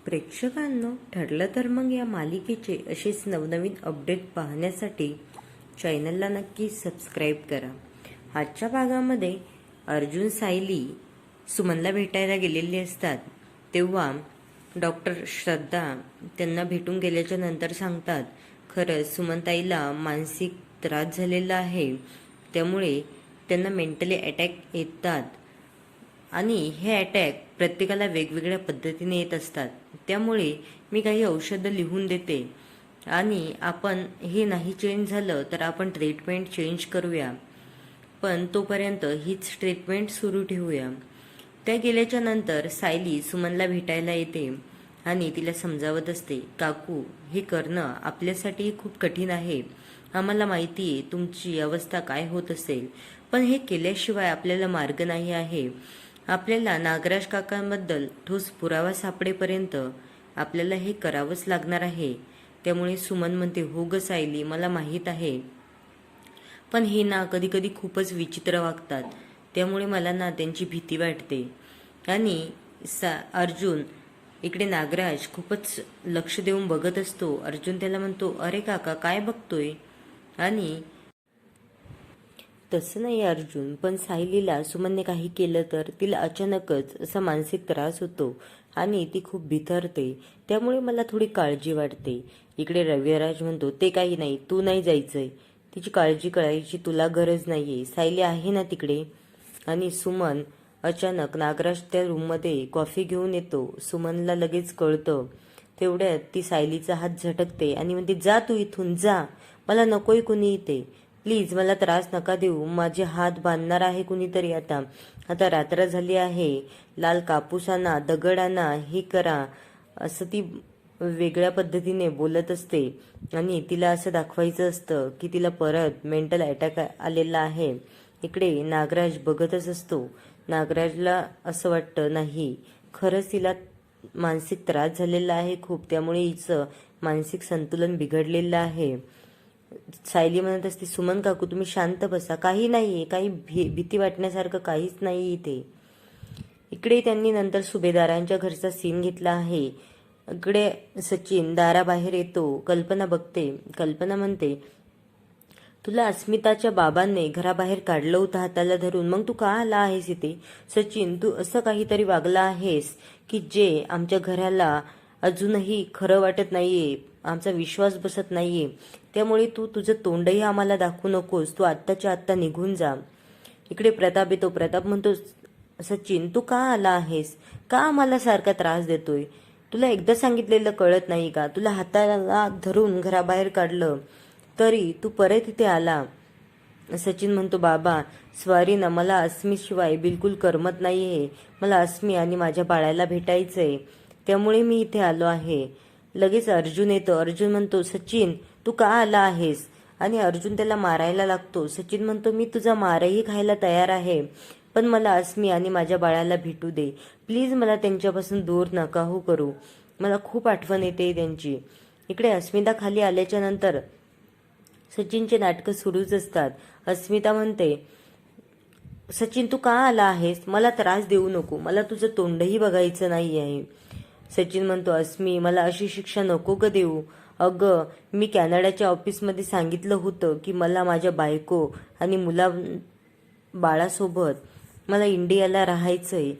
प्रेक्षकांनो, ठरलं तर मग या मालिकेचे असेच नवनवीन अपडेट पाहण्यासाठी चॅनलला नक्की सबस्क्राईब करा. आजच्या भागामध्ये अर्जुन सायली सुमनला भेटायला गेलेले असतात. तेव्हा डॉक्टर श्रद्धा त्यांना भेटून गेल्याच्या नंतर सांगतात, खरंच सुमनताईला मानसिक त्रास झालेला आहे, त्यामुळे त्यांना मेंटली अटॅक येतात आणि हे अटॅक प्रत्येकाला वेगवेगळ्या पद्धतीने येत असतात. त्यामुळे मी काही औषधं लिहून देते आणि आपण हे नाही चेंज झालं तर आपण ट्रीटमेंट चेंज करूया, पण तोपर्यंत हीच ट्रीटमेंट सुरू ठेवूया. त्या गेल्याच्या नंतर सायली सुमनला भेटायला येते आणि तिला समजावत असते, काकू, हे करणं आपल्यासाठी खूप कठीण आहे. आम्हाला माहिती आहे तुमची अवस्था काय होत असेल, पण हे केल्याशिवाय आपल्याला मार्ग नाही आहे. आपल्याला नागराज काकांबद्दल ठोस पुरावा सापडेपर्यंत आपल्याला हे करावंच लागणार आहे. त्यामुळे सुमन म्हणते, हो ग सायली, मला माहीत आहे, पण हे ना कधी कधी खूपच विचित्र वागतात, त्यामुळे मला ना त्यांची भीती वाटते. आणि अर्जुन इकडे नागराज खूपच लक्ष देऊन बघत असतो. अर्जुन त्याला म्हणतो, अरे काका, काय बघतोय? आणि तसं नाही अर्जुन, पण सायलीला सुमनने काही केलं तर तिला अचानकच असा मानसिक त्रास होतो आणि ती खूप बिथरते, त्यामुळे मला थोडी काळजी वाटते. इकडे रविराज म्हणतो, ते काही नाही, तू नाही जायचंय, तिची काळजी करायची तुला गरज नाहीये, सायली आहे ना तिकडे. आणि सुमन अचानक नागराज त्या रूममध्ये कॉफी घेऊन येतो. सुमनला लगेच कळतं. तेवढ्यात ती सायलीचा हात झटकते आणि म्हणते, जा तू इथून जा, मला नकोय कुणी इथे, प्लीज मला त्रास नका देऊ, माझे हात बांधणार आहे कुणीतरी. आता आता रात्र झाली आहे, लाल कापूस आणा, दगड आणा, हे करा, असं ती वेगळ्या पद्धतीने बोलत असते. आणि तिला असं दाखवायचं असतं की तिला परत मेंटल अटॅक आलेला आहे. इकडे नागराज बघतच असतो. नागराजला असं वाटतं, नाही, खरंच तिला मानसिक त्रास झालेला आहे खूप, त्यामुळे हिचं मानसिक संतुलन बिघडलेलं आहे. सायली म्हणत असते, सुमन काकू, तुम्ही शांत बसा, काही नाहीये, काही भीती वाटण्यासारखं काहीच नाही इथे. इकडे त्यांनी नंतर सुभेदारांच्या घरचा सीन घेतला आहे. इकडे सचिन दाराबाहेर येतो. कल्पना बघते. कल्पना म्हणते, तुला अस्मिताच्या बाबांनी घराबाहेर काढलं होतं हाताला धरून, मग तू का आला आहेस इथे? सचिन, तू असं काहीतरी वागला आहेस की जे आमच्या घराला अजूनही खरं वाटत नाहीये, आमचा विश्वास बसत नाहीये, त्यामुळे तू तुझं तोंडही आम्हाला दाखवू नकोस, तू आत्ताच्या आत्ता निघून जा. इकडे प्रताप येतो. प्रताप म्हणतो, सचिन, तू का आला आहेस? का आम्हाला सारखा त्रास देतोय? तुला एकदा सांगितलेलं कळत नाही का? तुला हाताला धरून घराबाहेर काढलं तरी तू परत इथे आला. सचिन म्हणतो, बाबा सॉरी ना, मला अस्मीशिवाय बिलकुल करमत नाहीये, मला अस्मी आणि माझ्या बाळाला भेटायचंय, त्यामुळे मी इथे आलो आहे. लगेच अर्जुन येतो. अर्जुन म्हणतो, सचिन, तू का आला आहेस? आणि अर्जुन त्याला मारायला लागतो. सचिन म्हणतो, मी तुझा मारही खायला तयार आहे, पण मला अस्मी आणि माझ्या बाळाला भेटू दे, प्लीज, मला त्यांच्यापासून दूर नका हो करू, मला खूप आठवण येते त्यांची. इकडे अस्मिता खाली आल्याच्या नंतर सचिनचे नाटकं सुरूच असतात. अस्मिता म्हणते, सचिन, तू का आला आहेस? मला त्रास देऊ नको, मला तुझं तोंडही बघायचं नाही आहे. सचिन म्हणतो, अस्मी, मला अशी शिक्षा नको ग देऊ. अगं, मी कॅनडाच्या ऑफिसमध्ये सांगितलं होतं की मला माझ्या बायको आणि बाळासोबत मला इंडियाला राहायचंय,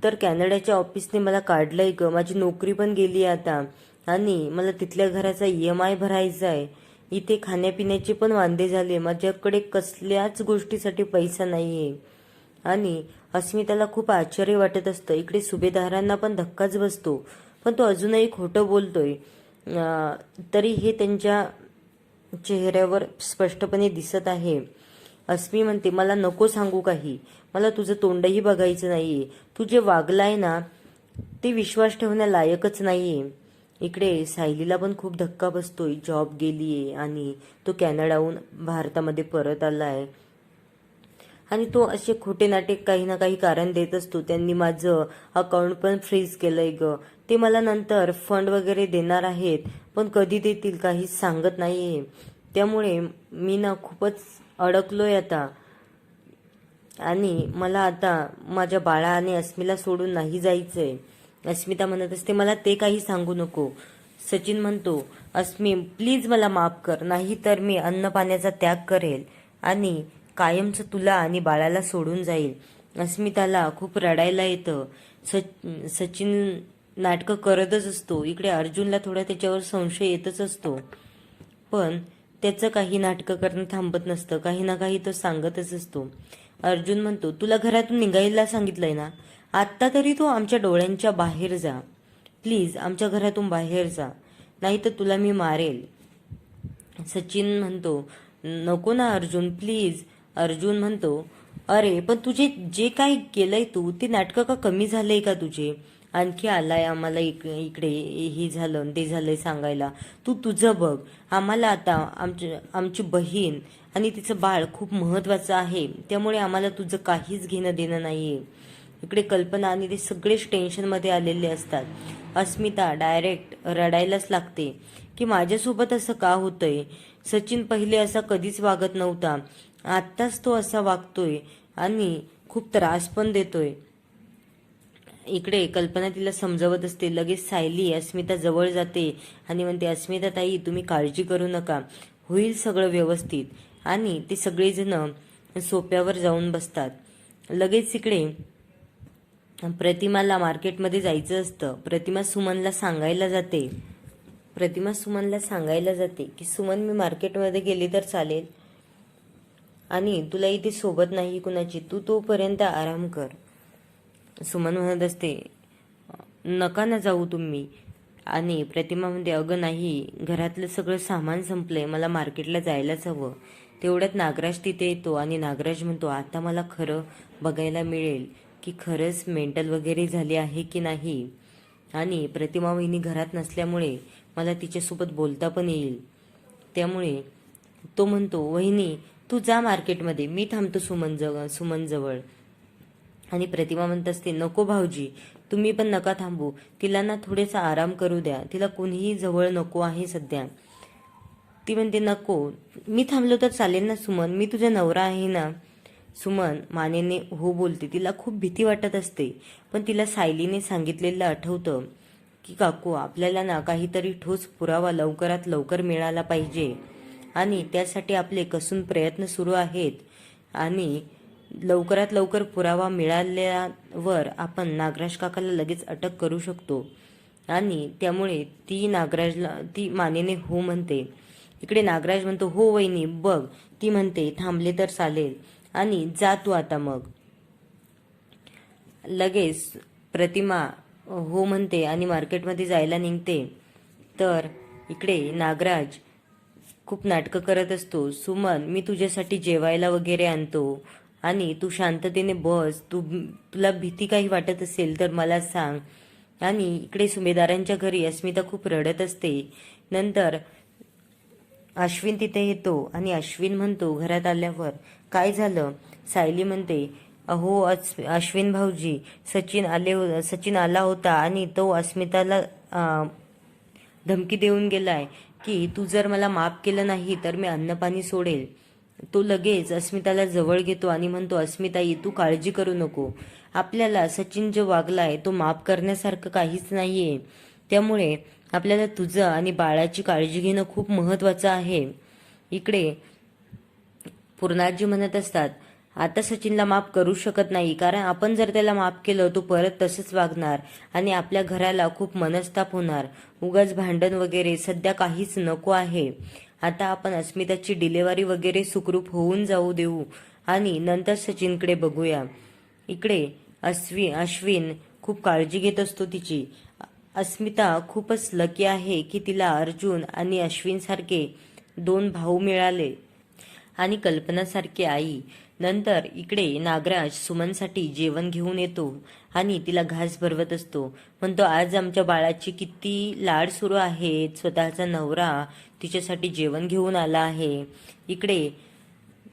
तर कॅनडाच्या ऑफिसने मला काढलंय ग, माझी नोकरी पण गेली आता, आणि मला तिथल्या घराचा EMI भरायचा आहे. इथे खाण्यापिण्याचे पण वांदे झाले, माझ्याकडे कसल्याच गोष्टीसाठी पैसा नाहीये. आणि अस्मिताला खूप आश्चर्य वाटत असतं. इकडे सुभेदारांना पण धक्काच बसतो, पण तो अजूनही खोटं बोलतोय तरी हे त्यांच्या चेहऱ्यावर स्पष्टपणे दिसत आहे. अस्मी म्हणते, मला नको सांगू काही, मला तुझं तोंडही बघायचं नाहीये, तू जे वागलाय ना ते विश्वास ठेवण्यालायकच नाहीये. इकडे सायलीला पण खूप धक्का बसतोय. जॉब गेलीये आणि तो कॅनडाहून भारतामध्ये परत आलाय आणि तो असे खोटे नाटे काही ना काही कारण देत असतो. त्यांनी माझं अकाउंट पण फ्रीज केलंय ग, ते मला नंतर फंड वगैरे देणार आहेत, पण कधी देतील काहीच सांगत नाहीये, त्यामुळे मी ना खूपच अडकलोय आता. आणि मला आता माझ्या बाळा आणि अस्मीला सोडून नाही जायचंय. अस्मिता म्हणत असते मला ते काही सांगू नको. सचिन म्हणतो अस्मी प्लीज मला माफ कर, नाही तर मी अन्न पाण्याचा त्याग करेल आणि कायमचं तुला आणि बाळाला सोडून जाईल. अस्मिताला खूप रडायला येतं. सचिन नाटकं करतच असतो. इकडे अर्जुनला थोडा त्याच्यावर संशय येतच असतो, पण त्याचं काही नाटकं करणं थांबत नसतं. काही ना काही तो सांगतच असतो. अर्जुन म्हणतो तुला घरातून निघायला सांगितलंय ना, आत्ता तरी तू आमच्या डोळ्यांच्या बाहेर जा. प्लीज आमच्या घरातून बाहेर जा, नाही तर तुला मी मारेल. सचिन म्हणतो नको ना अर्जुन प्लीज. अर्जुन म्हणतो अरे पण तुझे जे काही केलंय तू ते नाटकं का कमी झालंय का तुझे? आणखी आलाय आम्हाला इकडे हे झालं ते झालंय सांगायला. तू तुझं बघ. आम्हाला आता आमची बहीण आणि तिचं बाळ खूप महत्वाचं आहे, त्यामुळे आम्हाला तुझं काहीच घेणं देणं नाहीये. इकडे कल्पना आणि ते सगळेच टेन्शनमध्ये आलेले असतात. अस्मिता डायरेक्ट रडायलाच लागते की माझ्यासोबत असं का होतंय. सचिन पहिले असा कधीच वागत नव्हता, आत्ताच तो असा वागतोय आणि खूप त्रास पण देतोय. इकडे कल्पना तिला समजवत असते. लगेच सायली अस्मिता जवळ जाते आणि म्हणते अस्मिता ताई तुम्ही काळजी करू नका, होईल सगळं व्यवस्थित. आणि ते सगळेजण सोप्यावर जाऊन बसतात. लगेच इकडे प्रतिमाला मार्केटमध्ये जायचं असतं. प्रतिमा सुमनला सांगायला जाते की सुमन मी मार्केटमध्ये गेली तर चालेल आणि तुला इथे सोबत नाही कुणाची, तू तोपर्यंत आराम कर. सुमन म्हणत असते नका ना जाऊ तुम्ही. आणि प्रतिमा म्हणते अगं नाही, घरातलं सगळं सामान संपलंय, मला मार्केटला जायलाच हवं. तेवढ्यात नागराज तिथे येतो आणि नागराज म्हणतो आता मला खरं बघायला मिळेल की खरंच मेंटल वगैरे झाली आहे की नाही. आणि प्रतिमा वहिनी घरात नसल्यामुळे मला तिच्यासोबत बोलता पण येईल. त्यामुळे तो म्हणतो वहिनी तू जा मार्केटमध्ये, मी थांबतो सुमन जवळ. आणि प्रतिमा म्हणत असते नको भाऊजी, तुम्ही पण नका थांबू, तिला ना थोडेसा आराम करू द्या, तिला कोणीही जवळ नको आहे सध्या. ती म्हणते नको, मी थांबलो तर चालेल ना सुमन, मी तुझा नवरा आहे ना. सुमन मानेने हो बोलते. तिला खूप भीती वाटत असते, पण तिला सायलीने सांगितलेलं आठवतं की काकू आपल्याला ना काहीतरी ठोस पुरावा लवकरात लवकर मिळाला पाहिजे आणि त्यासाठी आपले कसून प्रयत्न सुरू आहेत. आणि लवकरात लवकर पुरावा मिळाल्यावर आपण नागराज काकाला लगेच अटक करू शकतो. आणि त्यामुळे ती मानेने हो म्हणते. इकडे नागराज म्हणतो हो वहिनी बघ, ती म्हणते थांबले तर चालेल आणि जा तू आता. मग लगेच प्रतिमा हो म्हणते आणि मार्केटमध्ये जायला निघते. तर इकडे नागराज खूप नाटकं करत असतो. सुमन मी तुझ्यासाठी जेवायला वगैरे आणतो आणि तू शांततेने बस, तुला भीती काही वाटत असेल तर मला सांग. आणि इकडे सुभेदारांच्या घरी अस्मिता खूप रडत असते. नंतर अश्विन तिथे येतो आणि अश्विन म्हणतो घरात आल्यावर काय झालं. सायली म्हणते अहो अश्विन भाऊजी, सचिन आला होता आणि तो अस्मिताला धमकी देऊन गेलाय की तू जर मला माफ केलं नाही तर मी अन्नपाणी सोडेल. तो लगेच अस्मिताला जवळ घेतो आणि म्हणतो अस्मिताई तू काळजी करू नको, आपल्याला सचिन जो वागलाय तो माफ करण्यासारखं काहीच नाहीये, त्यामुळे आपल्याला तुझं आणि बाळाची काळजी घेणं खूप महत्वाचं आहे. इकडे पूर्णाजी म्हणत असतात आता सचिनला माफ करू शकत नाही, कारण आपण जर त्याला माफ केलं तो परत तसंच वागणार आणि आपल्या घराला खूप मनस्ताप होणार. उगाच भांडण वगैरे सध्या काहीच नको आहे. आता आपण अस्मिताची डिलेवरी वगैरे सुखरूप होऊन जाऊ देऊ आणि नंतर सचिनकडे बघूया. इकडे अश्विन खूप काळजी घेत असतो तिची. अस्मिता खूपच लकी आहे की तिला अर्जुन आणि अश्विन सारखे 2 भाऊ मिळाले आणि कल्पनासारखी आई. नंतर इकडे नागराज सुमनसाठी जेवण घेऊन येतो आणि तिला घास भरवत असतो. म्हणतो आज आमच्या बाळाची किती लाड सुरू आहेत, स्वतःचा नवरा तिच्यासाठी जेवण घेऊन आला आहे. इकडे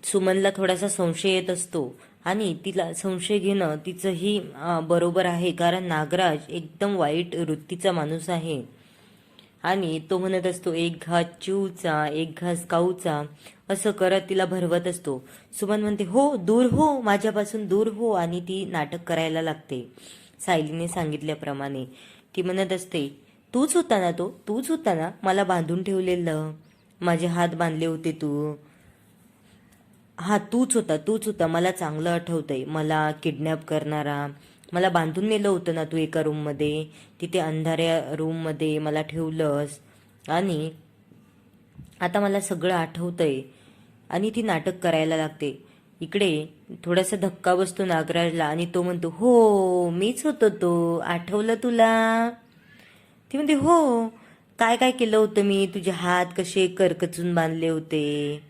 सुमनला थोडासा संशय येत असतो आणि तिला संशय घेणं तिचंही बरोबर आहे, कारण नागराज एकदम वाईट वृत्तीचा माणूस आहे. आणि तो म्हणत असतो एक घास चिवचा एक घास काऊचा, असं करत तिला भरवत असतो. सुमन म्हणते हो दूर हो, माझ्यापासून दूर हो, आणि ती नाटक करायला लागते. सायलीने सांगितल्याप्रमाणे. ती म्हणत असते, तूच होता ना तो, तूच होता ना मला बांधून ठेवलेलं, माझे हात बांधले होते तू. हा तूच होता, मला चांगलं आठवतंय. मला किडनॅप करणारा, मला बांधून नेलं होतं ना तू एका रूममध्ये, तिथे अंधाऱ्या रूममध्ये मला ठेवलंस. आणि आता मला सगळं आठवतंय. आणि ती नाटक करायला लागते. इकडे थोडासा धक्का बसतो नागराजला आणि तो म्हणतो, हो मीच होतो तो, आठवलं तुला? ती म्हणते, हो, काय काय केलं होतं मी, तुझे हात कसे करकचून बांधले होते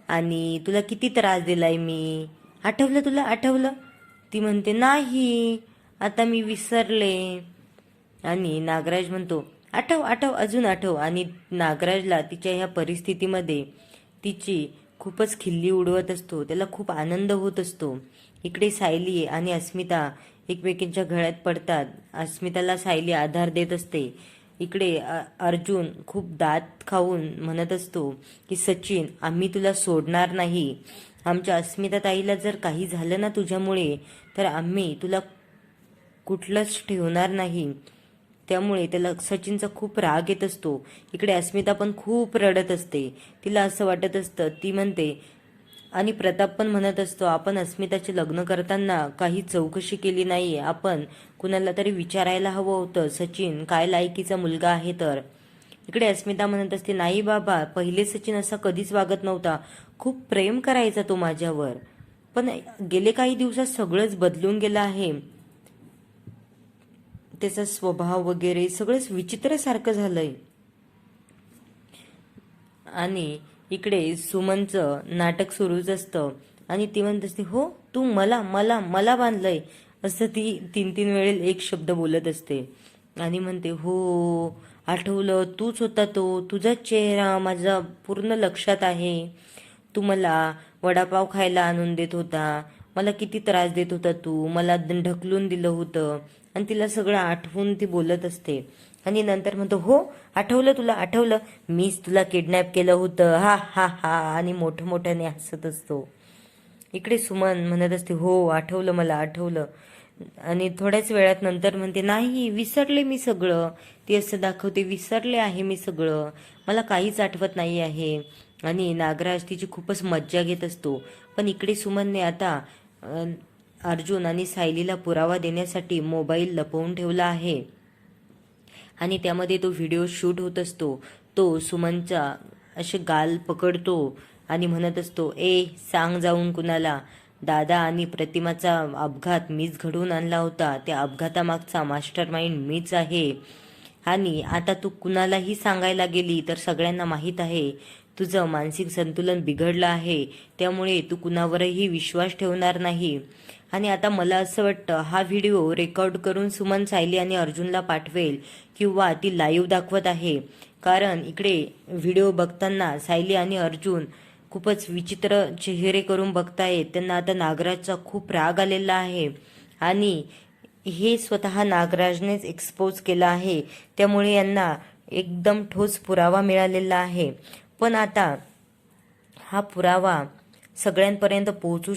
आणि तुला किती त्रास दिलाय मी, आठवलं तुला, आठवलं? ती म्हणते, नाही आता मी विसरले. आणि नागराज म्हणतो, आठव आठव, अजून आठव. आणि नागराजला तिच्या ह्या परिस्थितीमध्ये तिची खूपच खिल्ली उडवत असतो, त्याला खूप आनंद होत असतो. इकडे सायली आणि अस्मिता एकमेकींच्या गळ्यात पडतात. अस्मिताला सायली आधार देत असते. इकडे अर्जुन खूप दात खाऊन म्हणत असतो की सचिन, आम्ही तुला सोडणार नाही. आमच्या अस्मिता ताईला जर काही झालं ना तुझ्यामुळे, तर आम्ही तुला कुठलंच ठेवणार नाही. त्यामुळे त्याला सचिनचा खूप राग येत असतो. इकडे अस्मिता पण खूप रडत असते. तिला असं वाटत असतं, ती म्हणते, आणि प्रताप पण म्हणत असतो, आपण अस्मिताचे लग्न करताना काही चौकशी केली नाहीये, आपण कुणाला तरी विचारायला हवं होतं, सचिन काय लायकीचा मुलगा आहे तर. इकडे अस्मिता म्हणत असते, नाही बाबा, पहिले सचिन असा कधीच वागत नव्हता, खूप प्रेम करायचा तो माझ्यावर, पण गेले काही दिवसात सगळंच बदलून गेलं आहे. त्याचा स्वभाव वगैरे सगळंच विचित्रासारखं झालंय. आणि इकडे सुमनचं नाटक सुरूच असतं आणि ती म्हणत असते, हो तू मला मला मला बांधलंय, असं ती 3-3 वेळेस एक शब्द बोलत असते. आणि म्हणते, हो आठवलं, तूच होता तो, तुझा चेहरा माझा पूर्ण लक्षात आहे. तू मला वडापाव खायला आणून देत होता, मला किती त्रास देत होता तू, मला ढकलून दिलं होतं. आणि तिला सगळं आठवून ती बोलत असते. आणि नंतर म्हणतो, हो आठवलं तुला, आठवलं, मीच तुला किडनॅप केलं होतं, हा हा हा. आणि मोठं मोठ्याने हसत असतो. इकडे सुमन म्हणत असते, हो आठवलं, मला आठवलं. आणि थोड्याच वेळात नंतर म्हणते, नाही विसरले मी सगळं. ती असं दाखवते, विसरले आहे मी सगळं, मला काहीच आठवत नाही आहे. आणि नागराज तिची खूपच मज्जा घेत असतो. पण इकडे सुमनने आता अर्जुन आणि सायलीला पुरावा देण्यासाठी मोबाईल लपवून ठेवला आहे. आणि त्यामध्ये तो व्हिडिओ शूट होत असतो. तो सुमनचा असे गाल पकडतो आणि म्हणत असतो, ए सांग जाऊन कुणाला, दादा आणि प्रतिमाचा अपघात मीच घडवून आणला होता, त्या अपघातामागचा मास्टर माइंड मीच आहे. आणि आता तू कुणालाही सांगायला गेली तर सगळ्यांना माहीत आहे तुझं मानसिक संतुलन बिघडलं आहे, त्यामुळे तू कुणावरही विश्वास ठेवणार नाही. आणि आता मला असं वाटतं, हा व्हिडिओ रेकॉर्ड करून सुमन सायली आणि अर्जुनला पाठवेल किंवा ती लाईव्ह दाखवत आहे. कारण इकडे व्हिडिओ बघताना सायली आणि अर्जुन खूपच विचित्र चेहरे करून बघतायत. त्यांना आता नागराजचा खूप राग आलेला आहे आणि हे स्वतः नागराजनेच एक्सपोज केलं आहे, त्यामुळे यांना एकदम ठोस पुरावा मिळालेला आहे. पण आता हा पुरावा सगळ्यांपर्यंत पोहोचू